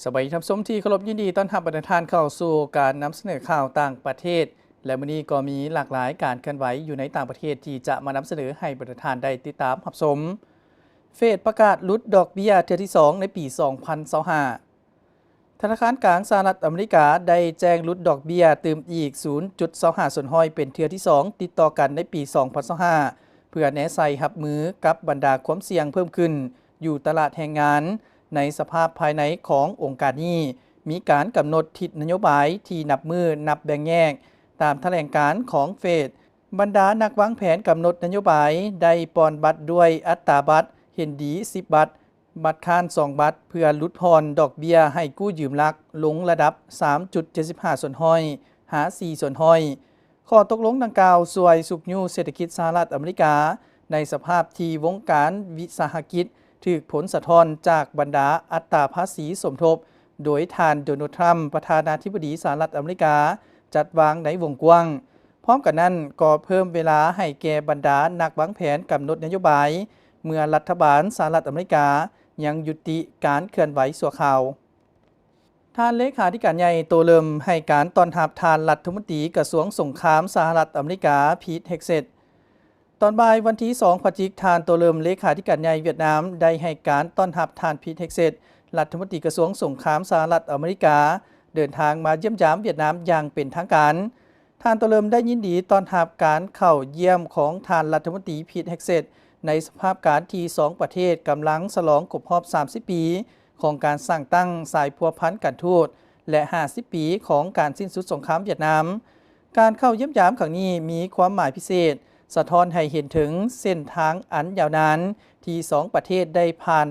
สบายดีท่านผู้ชมที่เคารพยินดีต้อนรับบรรดาท่านเข้าสู่การนำเสนอข่าวต่างประเทศและมื้อนี้ก็มีหลากหลายการเคลื่อนไหวอยู่ในต่างประเทศที่จะมานำเสนอให้บรรดาท่านได้ติดตามรับชมเฟดประกาศลดดอกเบี้ยเทื่อที่2ในปี 2025ธนาคารกลางสหรัฐอเมริกาได้แจ้งลดดอกเบี้ยเติมอีก 0.25 ส่วนห้อยเป็นเทื่อที่2ติดต่อกันในปี 2025เพื่อแนะใส่รับมือกับบรรดาความเสี่ยงเพิ่มขึ้นอยู่ตลาดแรงงานในสภาพภายในขององค์การนี้มีการกำหนดทิศนโยบายที่นับมือนับแบ่งแยกตามแถลงการของเฟดบรรดานักวางแผนกำหนดนโยบายได้ปอนบัตรด้วยอัตราบัตรเห็นดี10บัตรบัตรค้าน2บัตรเพื่อลดพรดอกเบี้ยให้กู้ยืมหลักลงระดับ 3.75 ส่วนห้อยหา4ส่วนห้อยข้อตกลงดังกล่าวช่วยสุขยุเศรษฐกิจสหรัฐอเมริกาในสภาพที่วงการวิสาหกิจถูกผลสะท้อนจากบรรดาอัตราภาษีสมทบโดยท่านโดนัลด์ทรัมป์ประธานาธิบดีสหรัฐอเมริกาจัดวางในวงกว้างพร้อมกันนั้นก็เพิ่มเวลาให้แก่บรรดานักวางแผนกำหนดนโยบายเมื่อรัฐบาลสหรัฐอเมริกายังยุติการเคลื่อนไหวชั่วคราวท่านเลขาธิการใหญ่โตเลิมให้การต้อนรับท่านรัฐมนตรีกระทรวงสงครามสหรัฐอเมริกาพีท เฮกเซตตอนบ่ายวันที่2พฤศจิกายนโตเลิมเลขาธิการใหญ่เวียดนามได้ให้การต้อนรับท่านพีท เฮกเซตรัฐมนตรีกระทรวงสงครามสหรัฐอเมริกาเดินทางมาเยี่ยมยามเวียดนามอย่างเป็นทางการท่านโตเลิมได้ยินดีต้อนรับการเข้าเยี่ยมของท่านรัฐมนตรีพีท เฮกเซตในสภาพการที่2ประเทศกำลังฉลองครบรอบ30ปีของการสร้างตั้งสายพัวพันการทูตและ50ปีของการสิ้นสุดสงครามเวียดนามการเข้าเยี่ยมยามครั้งนี้มีความหมายพิเศษสะท้อนให้เห็นถึงเส้นทางอันยาวนานที่2ประเทศได้ผ่าน